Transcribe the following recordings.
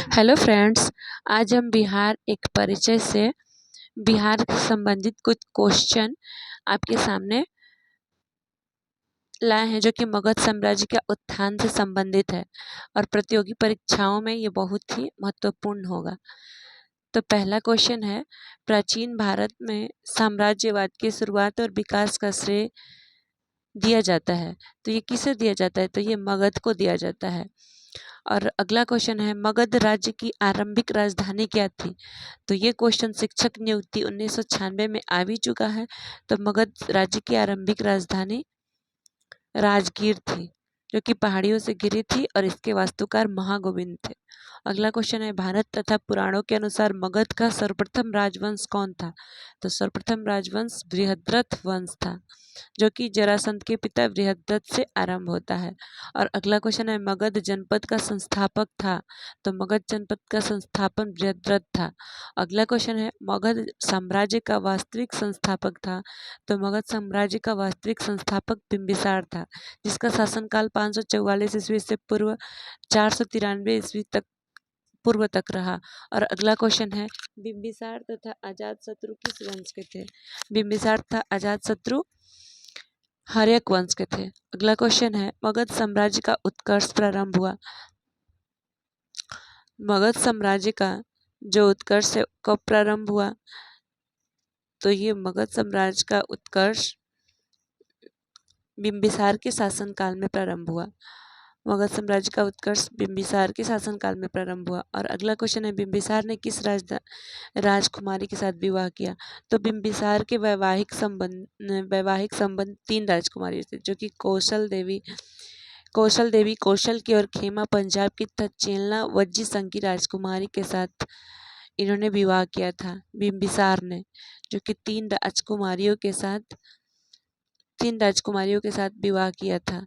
Hello friends. आज हम बिहार एक परिचय से बिहार से संबंधित कुछ क्वेश्चन आपके सामने लाए हैं जो कि मगध साम्राज्य के उत्थान से संबंधित है और प्रतियोगी परीक्षाओं में ये बहुत ही महत्वपूर्ण होगा। तो पहला क्वेश्चन है, प्राचीन भारत में साम्राज्यवाद की शुरुआत और विकास का श्रेय दिया जाता है, तो ये किसे दिया जाता है? तो ये मगध को दिया जाता है। और अगला क्वेश्चन है, मगध राज्य की आरंभिक राजधानी क्या थी? तो ये क्वेश्चन शिक्षक नियुक्ति 1996 में आ भी चुका है। तो मगध राज्य की आरंभिक राजधानी राजगीर थी, जो कि पहाड़ियों से घिरी थी और इसके वास्तुकार महागोविंद थे। अगला क्वेश्चन है, भारत तथा पुराणों के अनुसार मगध का सर्वप्रथम राजवंश कौन था? तो सर्वप्रथम राजवंश बृहद्रथ वंश था, जो कि जरासंध के पिता बृहद्रथ से आरंभ होता है। और अगला क्वेश्चन है, मगध जनपद का संस्थापक था? तो मगध जनपद का संस्थापन बृहद्रथ था। अगला क्वेश्चन है, मगध साम्राज्य का वास्तविक संस्थापक था? तो मगध साम्राज्य का वास्तविक संस्थापक बिंबिसार था, जिसका शासनकाल 544 ईस्वी से पूर्व 493 ईस्वी तक पूर्व तक रहा। और अगला क्वेश्चन है, बिंबिसार तथा अजातशत्रु किस वंश के थे? बिंबिसार तथा अजातशत्रु हर्यक वंश के थे। अगला क्वेश्चन है, मगध साम्राज्य का उत्कर्ष प्रारंभ हुआ? मगध साम्राज्य का जो उत्कर्ष है कब प्रारंभ हुआ? तो ये मगध साम्राज्य का उत्कर्ष बिंबिसार के शासनकाल में प्रारंभ हुआ। मगध साम्राज्य का उत्कर्ष बिंबिसार के शासनकाल में प्रारंभ हुआ। और अगला क्वेश्चन है, बिंबिसार ने किस राजकुमारी के साथ विवाह किया? तो बिंबिसार के वैवाहिक संबंध 3 राजकुमारियों थे, जो कि कौशल देवी कौशल की और खेमा पंजाब की तथा चेलना वज्जी संघ की राजकुमारी के साथ इन्होंने विवाह किया था बिंबिसार ने, जो कि 3 राजकुमारियों के साथ विवाह किया था।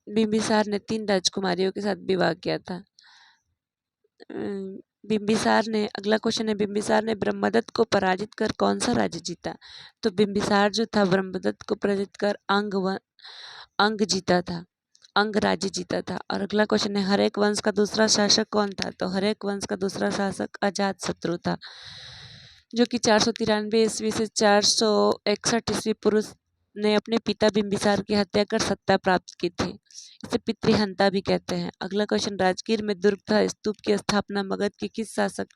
बिंबिसार ने 3 राजकुमारियों के साथ विवाह किया था। अगला क्वेश्चन है, बिंबिसार ने ब्रह्मदत्त को पराजित कर कौन सा राज्य जीता? तो बिंबिसार जो था ब्रह्मदत्त को पराजित कर अंग राज्य जीता था। और अगला क्वेश्चन है, हर्यक वंश का दूसरा शासक कौन था? तो हर्यक वंश का दूसरा शासक अजातशत्रु था, जो कि 493 ईस्वी से 461 ईस्वी पूर्व ने अपने पिता बिंबिसार की हत्या कर सत्ता प्राप्त की थी। इसे पितृहंता भी कहते हैं। अगला क्वेश्चन, राजगीर में दुर्ग तथा स्तूप की स्थापना मगध के किस शासक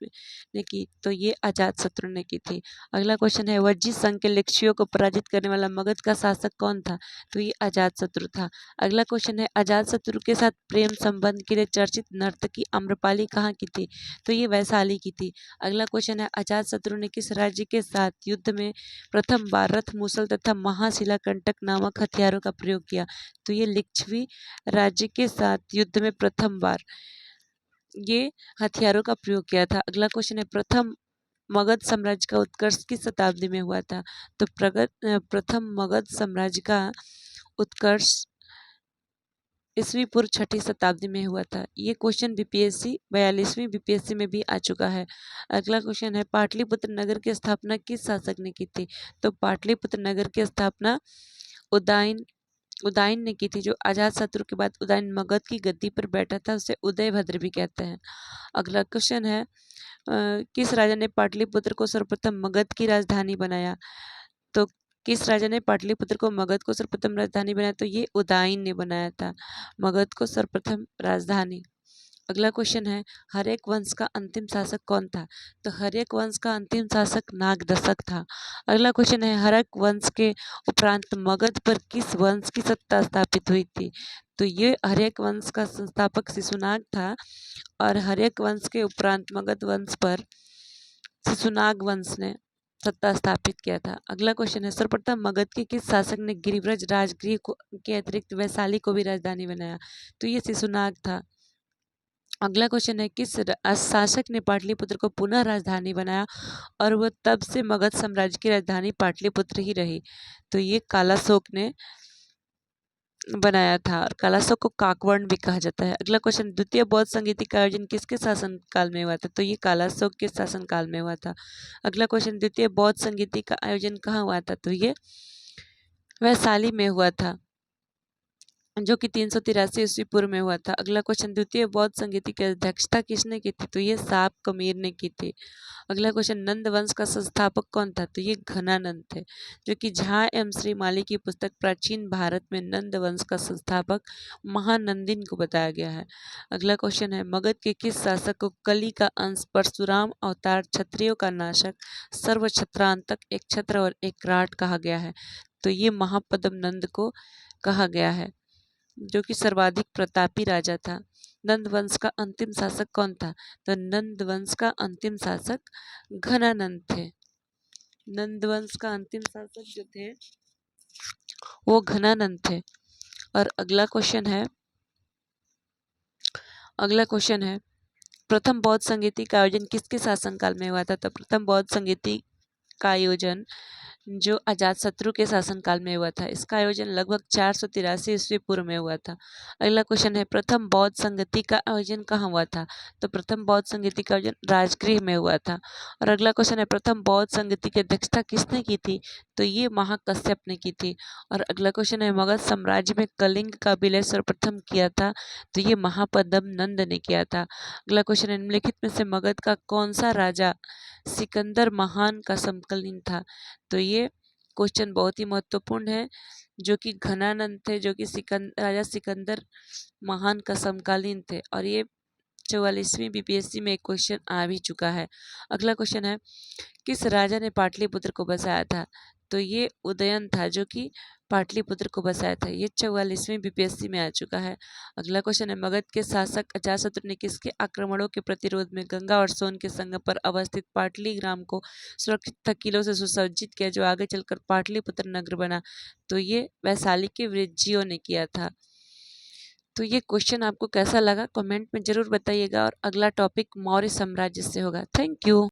ने की? तो ये अजातशत्रु ने की थी। अगला क्वेश्चन है, वज्जी संघ के लिच्छवियों को पराजित करने वाला मगध का शासक कौन था? तो ये अजातशत्रु था। अगला क्वेश्चन है, अजातशत्रु के साथ प्रेम संबंध के लिए चर्चित नर्तकी आम्रपाली कहाँ की थी? तो ये वैशाली की थी। अगला क्वेश्चन है, अजातशत्रु ने किस राज्य के साथ युद्ध में प्रथम बार रथ मूसल तथा महाशिलाकंटक नामक हथियारों का प्रयोग किया? तो ये लिच्छवी राज्य के साथ युद्ध में प्रथम बार ये हथियारों का प्रयोग किया था। अगला क्वेश्चन है, प्रथम मगध साम्राज्य का उत्कर्ष किस शताब्दी में हुआ था? तो प्रथम मगध साम्राज्य का उत्कर्ष ईस्वी पूर्व 6ठी शताब्दी में हुआ था। ये क्वेश्चन 42वीं बीपीएससी में भी आ चुका है। अगला क्वेश्चन है, पाटलिपुत्र नगर की स्थापना किस शासक ने की थी? तो पाटलिपुत्र नगर की स्थापना उदयन ने की थी, जो अजातशत्रु के बाद उदयन मगध की गद्दी पर बैठा था, उसे उदयभद्र भी कहते हैं। अगला क्वेश्चन है, किस राजा ने पाटलिपुत्र को सर्वप्रथम मगध की राजधानी बनाया? तो किस राजा ने पाटलिपुत्र को मगध को सर्वप्रथम राजधानी बनाया? तो ये उदयन ने बनाया था मगध को सर्वप्रथम राजधानी। अगला क्वेश्चन है, हर्यक वंश का अंतिम शासक कौन था? तो हर्यक वंश का अंतिम शासक नागदशक था। अगला क्वेश्चन है, हर्यक वंश के उपरांत मगध पर किस वंश की सत्ता स्थापित हुई थी? तो ये हर्यक वंश का संस्थापक शिशुनाग था और हर्यक वंश के उपरांत मगध वंश पर शिशुनाग वंश ने सत्ता स्थापित किया था। अगला क्वेश्चन है, सर्वप्रथम मगध के किस शासक ने गिरिव्रज राजगृह के अतिरिक्त वैशाली को भी राजधानी बनाया? तो ये शिशुनाग था। अगला क्वेश्चन है, किस शासक ने पाटलिपुत्र को पुनः राजधानी बनाया और वह तब से मगध साम्राज्य की राजधानी पाटलिपुत्र ही रही? तो ये कालाशोक ने बनाया था और कालाशोक को काकवर्ण भी कहा जाता है। अगला क्वेश्चन, द्वितीय बौद्ध संगीति का आयोजन किसके शासनकाल में हुआ था? तो ये कालाशोक के शासनकाल में हुआ था। अगला क्वेश्चन, द्वितीय बौद्ध संगीति का आयोजन कहाँ हुआ था? तो ये वैशाली में हुआ था। जो कि 383 ईस्वी पूर्व में हुआ था। अगला क्वेश्चन, द्वितीय बौद्ध संगीति की अध्यक्षता किसने की थी? तो ये साप कमीर ने की थी। अगला क्वेश्चन, नंद वंश का संस्थापक कौन था? तो ये घनानंद थे, जो कि झा एवं श्रीमाली की पुस्तक प्राचीन भारत में नंद वंश का संस्थापक महानंदिन को बताया गया है। अगला क्वेश्चन है, मगध के किस शासक को कली का अंश, परशुराम अवतार, क्षत्रियों का नाशक, सर्व छत्रांतक, एक छत्र और एक राट कहा गया है? तो ये महापद्म नंद को कहा गया है, जो कि सर्वाधिक प्रतापी राजा था। नंद वंश का अंतिम शासक कौन था? तो नंद वंश का अंतिम शासक घनानंद थे। नंद वंश का अंतिम शासक जो थे वो घनानंद थे। और अगला क्वेश्चन है, प्रथम बौद्ध संगीति का आयोजन किसके शासनकाल में हुआ था? तो प्रथम बौद्ध संगीति का आयोजन जो अजातशत्रु के शासनकाल में हुआ था। इसका आयोजन लगभग 483 ईस्वी पूर्व में हुआ था। अगला क्वेश्चन है, प्रथम बौद्ध संगीति का आयोजन कहाँ हुआ था? तो प्रथम बौद्ध संगीति का आयोजन राजगृह में हुआ था। और अगला क्वेश्चन है, प्रथम बौद्ध संगीति की अध्यक्षता किसने की थी? तो ये महाकश्यप ने की थी। और अगला क्वेश्चन है, मगध साम्राज्य में कलिंग का विलय सर्वप्रथम किया था? तो ये महापद्म नंद ने किया था। अगला क्वेश्चन है, निम्नलिखित में से मगध का कौन सा राजा सिकंदर महान का समकालीन था? तो ये क्वेश्चन बहुत ही महत्वपूर्ण है, जो कि घनानंद थे, जो कि राजा सिकंदर महान का समकालीन थे। और ये 44वीं बीपीएससी में एक क्वेश्चन आ भी चुका है। अगला क्वेश्चन है, किस राजा ने पाटलिपुत्र को बसाया था? तो ये उदयन था, जो कि पाटलिपुत्र को बसाया था। ये 44वीं बीपीएससी में आ चुका है। अगला क्वेश्चन है, मगध के शासक अजातशत्रु ने किसके आक्रमणों के प्रतिरोध में गंगा और सोन के संगम पर अवस्थित पाटली ग्राम को सुरक्षित किलों से सुसज्जित किया, जो आगे चलकर पाटलिपुत्र नगर बना? तो ये वैशाली के वृज्जियों ने किया था। तो ये क्वेश्चन आपको कैसा लगा कमेंट में जरूर बताइएगा। और अगला टॉपिक मौर्य साम्राज्य से होगा। Thank you.